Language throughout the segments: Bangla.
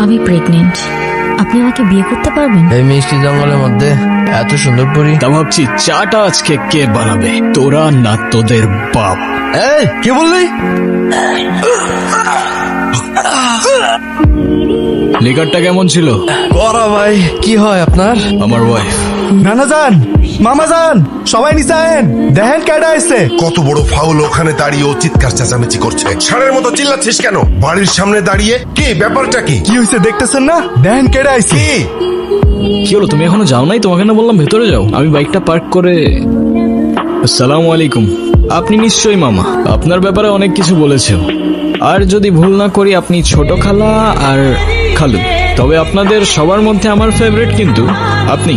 আমি প্রেগনেন্ট। আপনি আমাকে বিয়ে করতে পারবেন? এই মিষ্টি জঙ্গলের মধ্যে এত সুন্দর পরি। তা ভাবছি চাটা আজকে কে বানাবে, তোরা না তোদের বাপ? এই কে বললি? লিকারটা কেমন ছিল? করা ভাই, কি হয় আপনার? আমার ওয়াইফ। নানা যান, মামা যান, সবাই নিচে আয়েন, দেখেন কেডা এসছে। কত বড় ফাউল, ওখানে দাঁড়িয়ে ও চিৎকার চেঁচামেচি করছে। ষাঁড়ের মতো চিল্লাচ্ছিস কেন বাড়ির সামনে দাঁড়িয়ে? কি ব্যাপারটা কি? কি হয়েছে দেখতেছেন না? দেখেন কেডা আইছে। কি কি হলো, তুমি এখনো যাও নাই? তোমাকে না বললাম ভেতরে যাও। আমি বাইকটা পার্ক করে। আসসালামু আলাইকুম। আপনি নিশ্চয়ই মামা, আপনার ব্যাপারে অনেক কিছু বলেছে। আর যদি ভুল না করি আপনি ছোট খালা আর খালু। তবে আপনাদের সবার মধ্যে আমার ফেভারিট কিন্তু আপনি।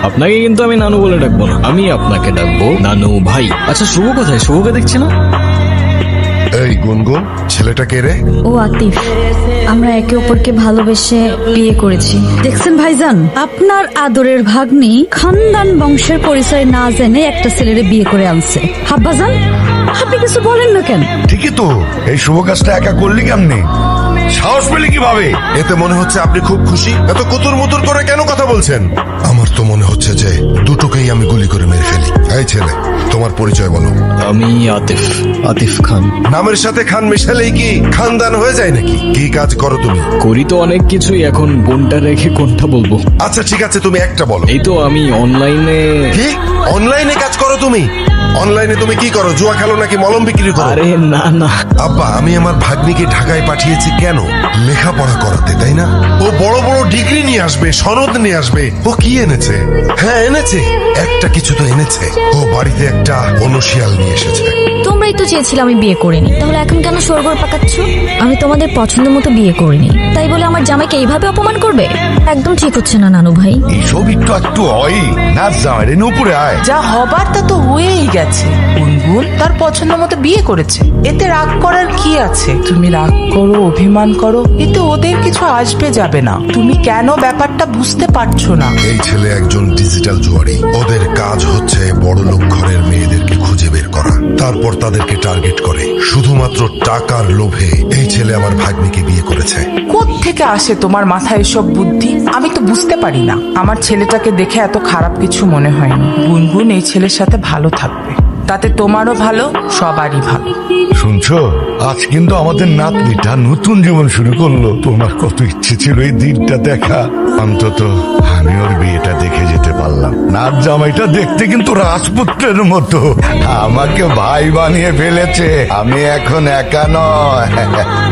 আপনাকে কিন্তু আমি নানু বলে ডাকবো না, আমি আপনাকে ডাকবো নানু ভাই। আচ্ছা শুভ কোথায়? শুভকে দেখছি না। এই গুনগুন, ছেলেটা কে রে? ও আতিফ। আমরা একে অপরকে ভালোবেসে বিয়ে করেছি। দেখছেন ভাইজান, আপনার আদরের ভাগ্নি খানদান বংশের পরিচয় না জেনে একটা ছেলেরে বিয়ে করে আনছে। হাব্বাজান, আপনি কিছু বলেন না কেন? ঠিকই তো, এই শুভ কাজটা একা করলি কেমনে? সাহস পেলি কিভাবে? এতে মনে হচ্ছে আপনি খুব খুশি। এত কুতুর মুতুর করে কেন কথা বলছেন? আমার তো মনে হচ্ছে যে দুটোকেই আমি গুলি করে মেরে ফেলি। এই ছেলে, তোমার পরিচয় বলো। আমি আতিফ, আতিফ খান। নামের সাথে খান মেশালেই কি খানদান হয়ে যায় নাকি? কি কাজ করো তুমি? করি তো অনেক কিছুই, এখন কোনটা রেখে কোনটা বলবো? আচ্ছা ঠিক আছে, তুমি একটা বলো। এই তো আমি অনলাইনে। কি অনলাইনে কাজ করো তুমি? অনলাইনে তুমি কি করো? জুয়া খেলো নাকি মলম বিক্রি করো? আরে না না, আব্বা, আমি আমার ভাগ্নিকে ঢাকায় পাঠিয়েছি কেন? লেখাপড়া করাতে, তাই না? ও বড় বড় ডিগ্রি নিয়ে আসবে, সনদ নিয়ে আসবে। ও কি এনেছে? হ্যাঁ এনেছে, একটা কিছু তো এনেছে। ও বাড়িতে একটা অনুশিয়াল নিয়ে এসেছে। তোমরাই তো চেয়েছিলে আমি বিয়ে করিনি, তাহলে এখন কেন সরগর পাকাচ্ছ? আমি তোমাদের পছন্দ মতো বিয়ে করিনি, তাই বলে আমার জামাইকে এইভাবে অপমান করবে? একদম ঠিক হচ্ছে না নানু ভাই। এইসব একটু একটু হয়। নাচ জামাই রে, উপরে আয়। যা হবার তা তো হয়েই গেছে। গুনগুন তার পছন্দ মতো বিয়ে করেছে, এতে রাগ করার কি আছে? তুমি রাগ করো, অভিমান করো, এতে ওদের কিছু আসবে যাবে না। তুমি কেন ব্যাপারটা বুঝতে পারছো না? এই ছেলে একজন ডিজিটাল জুয়ারি। ওদের কাজ হচ্ছে বড় লোক ঘরের মেয়েদেরকে খুঁজে বের করা, তারপর তাদেরকে টার্গেট করে। শুধুমাত্র টাকার লোভে এই ছেলে আমার ভাগ্নিকে বিয়ে করেছে। কোত্থেকে আসে তোমার মাথায় এসব বুদ্ধি? আমি তো বুঝতে পারি না। আমার ছেলেটাকে দেখে এত খারাপ কিছু মনে হয়নি। গুনগুন এই ছেলের সাথে ভালো থাকবে, তাতে তোমারও ভালো, সবারই ভালো। শুনছো, আজ কিন্তু আমাদের নাতনিটা নতুন জীবন শুরু করলো। তোমার কত ইচ্ছে ছিল এই দিনটা দেখা। অন্তত আমি ওর বিয়েটা দেখে যেতে পারলাম। নাচ জামাইটা দেখতে কিন্তু রাজপুত্রের মতো। আমাকে ভাই বানিয়ে ফেলেছে। আমি এখন একা নয়।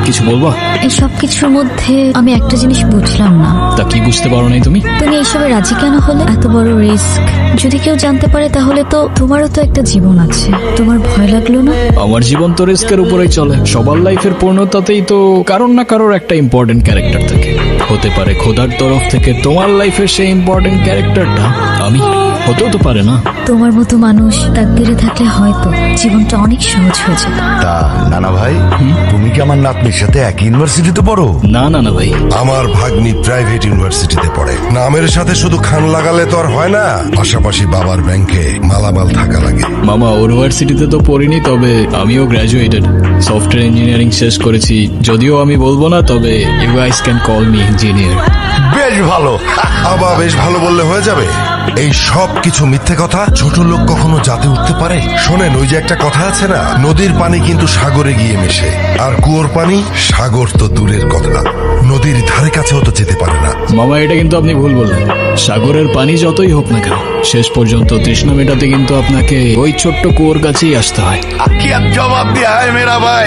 কিছু বলবো? এই সব কিছুর মধ্যে আমি একটা জিনিস বুঝলাম না। তা কি বুঝতে পারো নাই তুমি? তুমি এইসবে রাজি কেন হলে? এত বড় রিস্ক যদি কেউ জানতে পারে তাহলে তো তোমারও তো একটা জীবন আছে। তোমার ভয় লাগলো না? আমার জীবন তো রিস্কের উপরেই চলে। সবার লাইফের পূর্ণতাতেই তো কারোর না কারোর একটা ইম্পর্টেন্ট ক্যারেক্টার থাকে। হতে পারে খোদার তরফ থেকে তোমার লাইফের সেই ইম্পর্টেন্ট ক্যারেক্টারটা আমি, হতেও তো পারে না। তোমার মতো মানুষ তাকদিরে থাকলে হয়তো জীবনটা অনেক সহজ হয়ে যেত। তা নানা ভাই, তুমি কি আমার নাতনির সাথে এক ইউনিভার্সিটিতে পড়ো? না না না ভাই, আমার ভাগ্নি প্রাইভেট ইউনিভার্সিটিতে পড়ে। নামের সাথে শুধু খান লাগালে তো আর হয় না, পাশাপাশি বাবার ব্যাংকে মালামাল থাকা লাগে। মামা ইউনিভার্সিটিতে তো পড়িনি, তবে আমিও গ্র্যাজুয়েটেড। সফটওয়্যার ইঞ্জিনিয়ারিং শেষ করেছি। যদিও আমি বলবো না, তবে you guys can call me engineer. বেশ ভালো। আবার বেশ ভালো বললে হয়ে যাবে? এই সব কিছু মিথ্যে কথা। ছোট লোক কখনো জাতে উঠতে পারে? শোনেন, ওই যে একটা কথা আছে না, নদীর পানি কিন্তু সাগরে গিয়ে মেশে, আর কুয়োর পানি সাগর তো দূরের কথা, নদীর ধারে কাছেও তো যেতে পারে না। মামা এটা কিন্তু আপনি ভুল বললেন। সাগরের পানি যতই হোক না কেন, শেষ পর্যন্ত তৃষ্ণা মেটাতে কিন্তু আপনাকে ওই ছোট্ট কুয়োর কাছেই আসতে হয়। কি আর জবাব দিয়া হয় মেরা ভাই।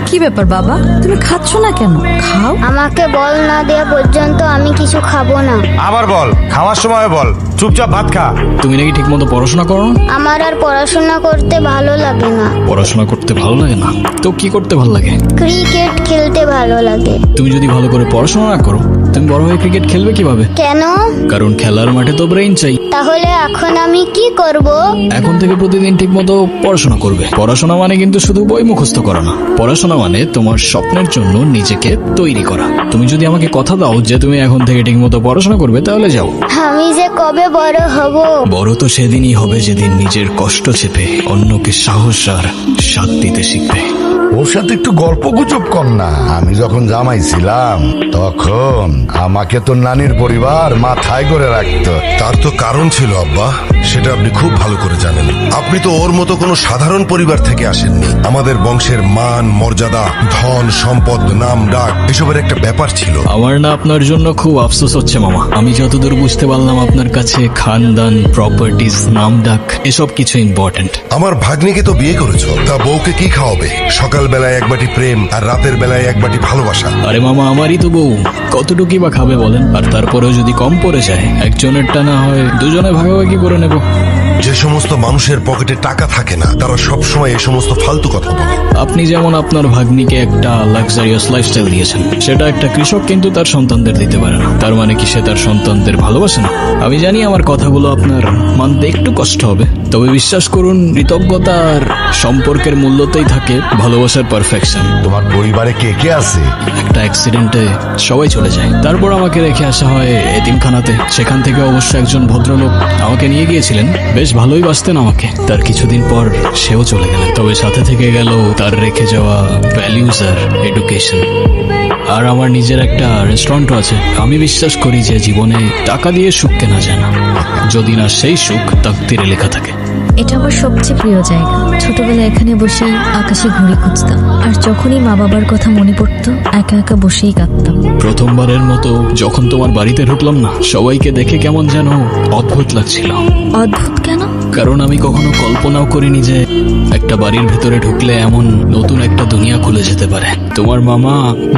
কি ব্যাপার বাবা, তুমি খাচ্ছ না কেন? খাও। আমাকে বল না দেওয়া পর্যন্ত আমি কিছু খাবো না। আবার বল, খাওয়ার সময় বল, চুপচাপ ভাত খা। তুমি নাকি ঠিক মতো পড়াশোনা করো না? আমার আর পড়াশোনা করতে ভালো লাগে না। পড়াশোনা করতে ভালো লাগে না তো কি করতে ভালো লাগে? ক্রিকেট খেলতে ভালো লাগে। তুমি যদি ভালো করে পড়াশোনা না করো, তুমি বড় হয়ে ক্রিকেট খেলবে কিভাবে? কেন? কারণ খেলার মাঠে তো ব্রেইন চাই। তাহলে এখন আমি কি করব? এখন থেকে প্রতিদিন ঠিক মতো পড়াশোনা করবে। পড়াশোনা মানে কিন্তু শুধু বই মুখস্থ করা না। পড়াশোনা মানে তোমার স্বপ্নের জন্য নিজেকে তৈরি করা। তুমি যদি আমাকে কথা দাও যে তুমি এখন থেকে ঠিক মতো পড়াশোনা করবে, তাহলে যাও। আমি যে কবে বড় হব? বড় তো সেদিনই হবে যেদিন নিজের কষ্ট চেপে অন্যকে সাহস আর সাথ দিতে শিখবে। ও ওর সাথে একটু গল্প গুজব কর না। আমি যখন জামাই ছিলাম তখন আমাকে তো নানির পরিবার মাথায় করে রাখতো। তার তো কারণ ছিল আব্বা, সেটা আপনি খুব ভালো করে জানেন। আপনি তো ওর মতো কোনো সাধারণ পরিবার থেকে আসেননি। আমাদের বংশের মান মর্যাদা, ধন সম্পদ, নাম ডাক এসবের একটা ব্যাপার ছিল। আমার না আপনার জন্য খুব আফসোস হচ্ছে মামা। আমি যতদূর বুঝতে পারলাম আপনার কাছে খানদান, প্রপার্টিজ, নাম ডাক এসব কিছু ইম্পর্টেন্ট। আমার ভাগ্নিকে তো বিয়ে করেছো, তা বউকে কি খাওয়াবে? সকাল বেলায় এক বাটি প্রেম আর রাতের বেলায় এক বাটি ভালোবাসা। আরে মামা, আমারই তো বউ, কতটুকুই বা খাবে বলেন? আর তারপরেও যদি কম পড়ে যায়, একজনেরটা না হয় দুজনে ভাগাভাগি করে নেব। যে সমস্ত মানুষের পকেটে টাকা থাকে না, তারা সবসময় এই সমস্ত ফালতু কথা বলে। আপনি যেমন আপনার ভাগ্নিকে একটা লাক্সারিয়াস লাইফস্টাইল দিয়েছেন, সেটা একটা কৃষক কিন্তু তার সন্তানদের দিতে পারে না। তার মানে কি সে তার সন্তানদের ভালোবাসে না? আমি জানি আমার কথাগুলো আপনার মানতে একটু কষ্ট হবে, তবে বিশ্বাস করুন, কৃতজ্ঞতার সম্পর্কের মূল্যতেই থাকে ভালোবাসার পারফেকশন। তোমার পরিবারে কে কে আছে? একটা অ্যাক্সিডেন্টে সবাই চলে যায়, তারপর আমাকে রেখে আসা হয় এতিমখানাতে। সেখান থেকে অবশ্য একজন ভদ্রলোক আমাকে নিয়ে গিয়েছিলেন, বেশ ভালোই বাসতেন আমাকে। তার কিছুদিন পর সেও চলে গেলেন, তবে সাথে থেকে গেল তার রেখে যাওয়া ভ্যালিউজ আর এডুকেশন। আর আমার নিজের একটা রেস্টুরেন্টও আছে। আমি বিশ্বাস করি যে জীবনে টাকা দিয়ে সুখ কেনা যায় না, যদি না সেই সুখ তাকদিরে লেখা থাকে। এটা আমার সবচেয়ে প্রিয় জায়গা। ছোটবেলায় এখানে বসেই আকাশে ঘুড়ি খুঁজতাম, আর যখনই মা বাবার কথা মনে পড়তো একা একা বসেই কাঁদতাম। প্রথমবারের মতো যখন তোমার বাড়িতে ঢুকলাম না, সবাইকে দেখে কেমন যেন অদ্ভুত লাগছিল। অদ্ভুত কেন? কারণ আমি কখনো কল্পনাও করিনি যে একটা বাড়ির ভেতরে ঢুকলে এমন নতুন একটা দুনিয়া খুলে যেতে পারে। তোমার মামা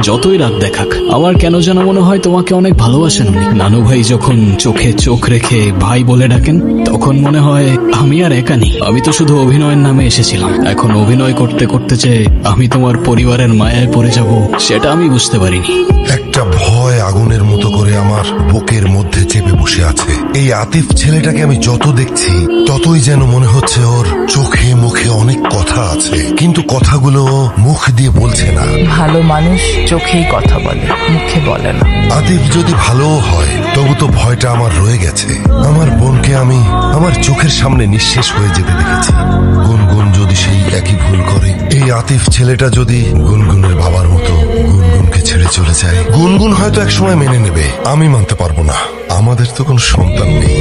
যতই রাগ দেখাক, আমার কেন যেন মনে হয় তোমাকে অনেক ভালোবাসেন উনি। নানু ভাই যখন চোখে চোখ রেখে ভাই বলে ডাকেন, তখন মনে হয় আমি আর একা নেই। আমি তো শুধু অভিনয়ের নামে এসেছিলাম, এখন অভিনয় করতে করতে যে আমি তোমার পরিবারের মায়ায় পড়ে যাব, সেটা আমি বুঝতে পারিনি। একটা ভয় আগুনের মতো করে আমার বুকের মধ্যে চেপে বসে আছে। এই আতিফ ছেলেটাকে আমি যত দেখছি, ততই যেন মনে হচ্ছে ওর চোখে মুখে অনেক কথা আছে, কিন্তু কথাগুলো মুখ দিয়ে বলছে না। ভালো মানুষ চোখেই কথা বলে, মুখে বলে না। আতিফ যদি ভালোও হয়, তবু তো ভয়টা আমার রয়ে গেছে। আমার বোনকে আমি আমার চোখের সামনে নিঃশেষ হয়ে যেতে দেখেছি। গুনগুন যদি সেই একই ভুল করে, এই আতিফ ছেলেটা যদি গুনগুনের বাবার মতো গুনগুনকে ছেড়ে চলে যায়, গুনগুন হয়তো একসময় মেনে নেবে, আমি মানতে পারবো না। আমাদের তো কোনো সন্তান নেই,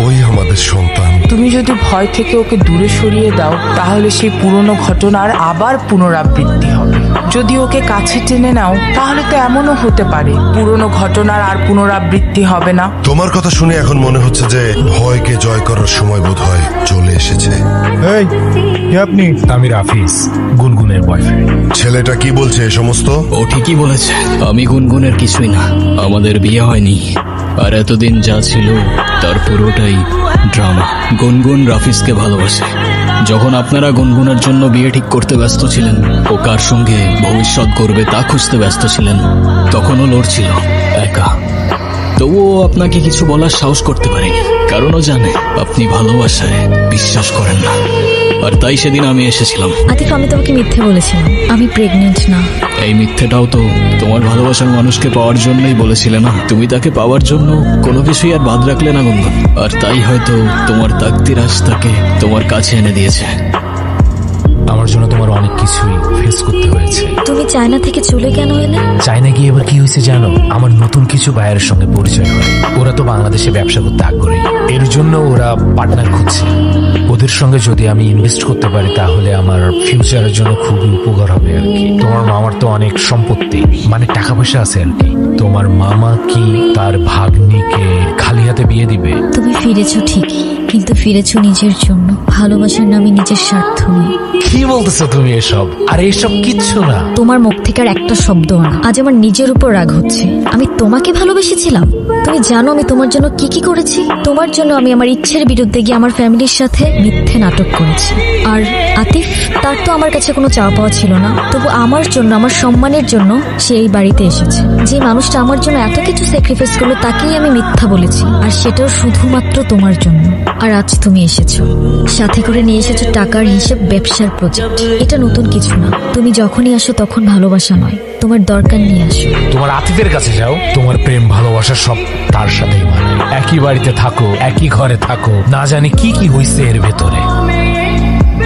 ওই আমাদের সন্তান। তুমি যদি ভয় থেকে ওকে দূরে সরিয়ে দাও, তাহলে সেই পুরনো ঘটনার আবার পুনরাবৃত্তি হবে। যদি ওকে কাছে টেনে নাও, তাহলে তো এমনও হতে পারে পুরনো ঘটনার আর পুনরাবৃত্তি হবে না। তোমার কথা শুনে এখন মনে হচ্ছে যে ভয়কে জয় করার সময় বোধহয় চলে এসেছে। এই কে আপনি? আমি রাফিজ, গুনগুনের বয়ফ্রেন্ড। ছেলেটা কি বলছে এ সমস্ত? ও ঠিকই বলেছে, আমি গুনগুনের কিছুই না। আমাদের বিয়ে হয়নি, আর এতদিন যা ছিল তার পুরোটাই ড্রামা। গুনগুন রাফিজকে ভালোবাসে। যখন আপনারা গুনগুনের জন্য বিয়ে ঠিক করতে ব্যস্ত ছিলেন, ও কার সঙ্গে ভবিষ্যৎ গড়বে তা খুঁজতে ব্যস্ত ছিলেন, তখনও লড়ছিল একা। তবুও আপনাকে কিছু বলার সাহস করতে পারেনি, কারণ ও জানে আপনি ভালোবাসায় বিশ্বাস করেন না। আর তাই সেদিন আমি এসেছিলাম। আতিফ, আমি তোমাকে মিথ্যে বলেছিলাম, আমি প্রেগনেন্ট না। এই মিথ্যেটাও তো তোমার ভালোবাসার মানুষকে পাওয়ার জন্যই বলেছিলে না? তুমি তাকে পাওয়ার জন্য কোনো কিছুই আর বাদ রাখলে না গুনগুন, আর তাই হয়তো তোমার তাকদির আজ তাকে তোমার কাছে এনে দিয়েছে। আমার জন্য তোমার অনেক কিছুই ফেস করতে হয়েছে। তুমি চায়না থেকে চলে কেন এলে? চায়না গিয়ে এবার কি হয়েছে জানো? আমার নতুন কিছু বায়ারের সঙ্গে পরিচয় হয়। ওরা তো বাংলাদেশে ব্যবসা করতে আগ্রহী, এর জন্য ওরা পার্টনার খুঁজছে। ওদের সঙ্গে যদি আমি ইনভেস্ট করতে পারি, তাহলে আমার ফিউচারের জন্য খুবই উপকার হবে আর কি। তোমার মামার তো অনেক সম্পত্তি, মানে টাকা পয়সা আছে আর কি। তোমার মামা কি তার ভাগ্নিকে খালি হাতে বিয়ে দিবে? তুমি ফিরেছো ঠিকই, কিন্তু ফিরেছো নিজের জন্য, ভালোবাসার নামে নিজের স্বার্থ নিয়ে। কি বলতেছো তুমি এসব? আর এসব কিচ্ছু না। তোমার মুখ থেকে আর একটা শব্দ না। আজ আমার নিজের উপর রাগ হচ্ছে। আমি তোমাকে ভালোবেসেছিলাম। তুমি জানো আমি তোমার জন্য কি কি করেছি? তোমার জন্য আমি আমার ইচ্ছের বিরুদ্ধে গিয়ে আমার ফ্যামিলির সাথে মিথ্যে নাটক করেছি। আর আতিফ, তার তো আমার কাছে কোনো চাওয়া পাওয়া ছিল না, তবু আমার জন্য, আমার সম্মানের জন্য সে এই বাড়িতে এসেছে। যে মানুষটা আমার জন্য এত কিছু স্যাক্রিফাইস করলো, তাকেই আমি মিথ্যা বলেছি, আর সেটাও শুধুমাত্র তোমার জন্য। আর আজ তুমি এসেছো, সাথে করে নিয়ে এসেছো টাকার হিসেব, ব্যবসার প্রজেক্ট। এটা নতুন কিছু না। তুমি যখনই আসো তখন ভালোবাসা নয়, তোমার দরকার নিয়ে আসো। তোমার আতিফের কাছে যাও, তোমার প্রেম ভালোবাসা সব তার সাথেই মানে। একই বাড়িতে থাকো, একই ঘরে থাকো, না জানি কি কি হইছে এর ভেতরে।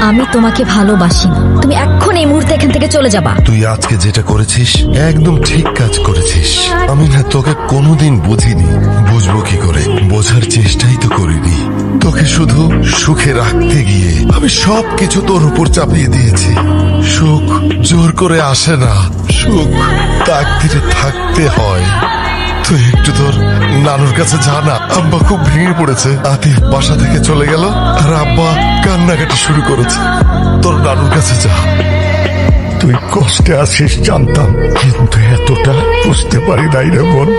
আমি তোমাকে ভালোবাসি না। তুমি এখন এই মুহূর্তে এখান থেকে চলে যাবা। তুই আজকে যেটা করেছিস একদম ঠিক কাজ করেছিস। আমি না তোকে কোনোদিন বুঝিনি, বুঝবো কি করে, বোঝার চেষ্টাই তো করিনি। তোকে শুধু সুখে রাখতে গিয়ে আমি সবকিছু তোর উপর চাপিয়ে দিয়েছি। সুখ জোর করে আসে না, সুখ তাকদিরে থাকতে হয়। তুই একটু তোর নানুর কাছে যা না, আব্বা খুব ভেঙে পড়েছে। আতিফ বাসা থেকে চলে গেল আর আব্বা কান্নাকাটি শুরু করেছে। তোর নানুর কাছে যা। তুই কষ্টে আছিস জানতাম, কিন্তু এতটা বুঝতে পারি নাই রে বোন।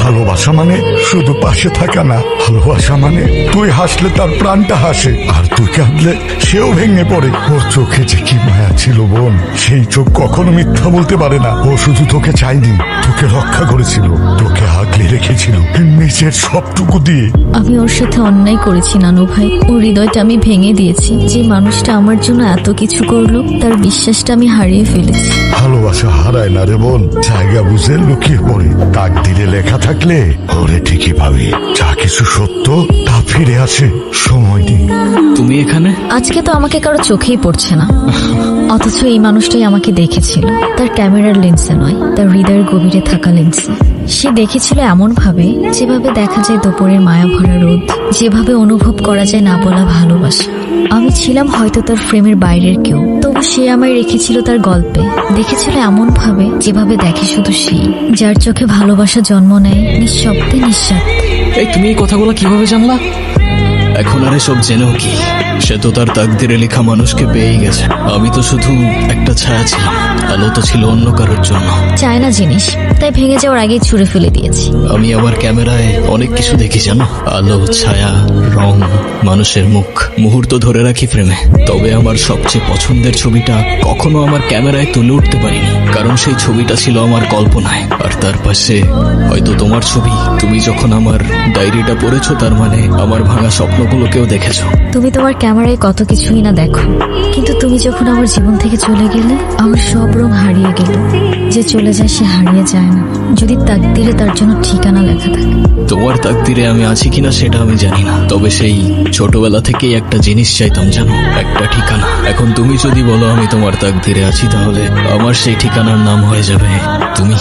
ভালোবাসা মানে শুধু পাশে থাকা না, ভালোবাসা মানে তুই হাসলে তার প্রাণটা হাসে, আর তুই কাঁদলে সেও ভেঙে পড়ে। ওর চোখে যে কি মায়া ছিল বোন, সেই চোখ কখনো মিথ্যা বলতে পারে না। ও শুধু তোকে চাইনি, তোকে রক্ষা করেছিল, তোকে আগলে রেখেছিল নিজের সবটুকু দিয়ে। আমি ওর সাথে অন্যায় করেছি নানু ভাই। ওর হৃদয়টা আমি ভেঙে দিয়েছি। যে মানুষটা আমার জন্য এত কিছু করলো, তার বিশ্বাসটা আমি হারিয়ে ফেলেছি। ভালোবাসা হারায় না রে বোন, জায়গা বুঝে লুকিয়ে পড়ে। তাকদিরে লেখা থাকলে ওরে ঠিকই পাবি। যা কিছু সত্য তা ফিরে আসে, সময় দিন। তুমি এখানে? আজকে তো আমাকে কারো চোখেই পড়ছে না, অথচ এই মানুষটাই আমাকে দেখেছিল। তার ক্যামেরার লেন্সে নয়, তার হৃদয়ের গভীরে থাকা লেন্সে। সে দেখেছিল এমন ভাবে, যেভাবে দেখা যায় দুপুরের মায়া ভরা রোদ, যেভাবে অনুভব করা যায় না বলা ভালোবাসা। আমি ছিলাম হয়তো তার ফ্রেমের বাইরের কেউ, তবু সে আমায় রেখেছিল তার গল্পে। দেখেছিল এমন ভাবে, যেভাবে দেখে শুধু সেই, যার চোখে ভালোবাসা জন্ম নেয় নিঃশব্দে নিঃস্বার্থে। এই তুমি এই কথাগুলো কিভাবে জানলা? এখন আর এসব জেনেও কি? সে তো তার তাকদিরে লেখা মানুষকে পেয়েই গেছে। আমি তো শুধু একটা ছায়া ছিলাম, আলো তো ছিল অন্য কারোর জন্য। চায়না জিনিস, তাই ভেঙে যাওয়ার আগেই ছুঁড়ে ফেলে দিয়েছি। আমি আমার ক্যামেরায় অনেক কিছু দেখি জানো, আলো, ছায়া, রং, মানুষের মুখ, মুহূর্ত ধরে রাখি ফ্রেমে। তবে আমার সবচেয়ে পছন্দের ছবিটা কখনো আমার ক্যামেরায় তুলে উঠতে পারিনি, কারণ সেই ছবিটা ছিল আমার কল্পনায়। আর তার পাশে হয়তো তোমার ছবি। তুমি যখন আমার ডায়েরিটা পড়েছো, তার মানে আমার ভাঙা স্বপ্নগুলোকেও দেখেছো। তুমি তোমার ক্যামেরায় কত কিছুই না দেখো, কিন্তু তুমি যখন আমার জীবন থেকে চলে গেলে, আমার সব রং হারিয়ে গেল। যে চলে যায় সে হারিয়ে যায় না, যদি তাকদিরে তার জন্য ঠিকানা লেখা থাকে। তোমার তাকদিরে আমি আছি কিনা সেটা আমি জানি না, তবে সেই ছোটবেলা থেকেই একটা জিনিস চাইতাম জানো, একটা ঠিকানা। এখন তুমি যদি বলো আমি তোমার তাকদিরে আছি, তাহলে আমার সেই ঠিকানার নাম হয়ে যাবে তুমি।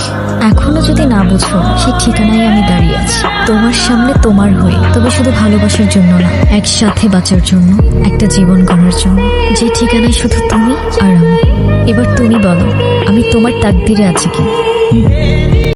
এখনো যদি না বুঝো, সেই ঠিকানায় আমি দাঁড়িয়ে আছি, তোমার সামনে, তোমার হয়ে। তবে শুধু ভালোবাসার জন্য না, একসাথে বাঁচার জন্য, একটা জীবন গড়ার জন্য। যে ঠিকানায় শুধু তুমি আর আমি। এবার তুমি বলো, আমি তোমার তাকদিরে আছি কি?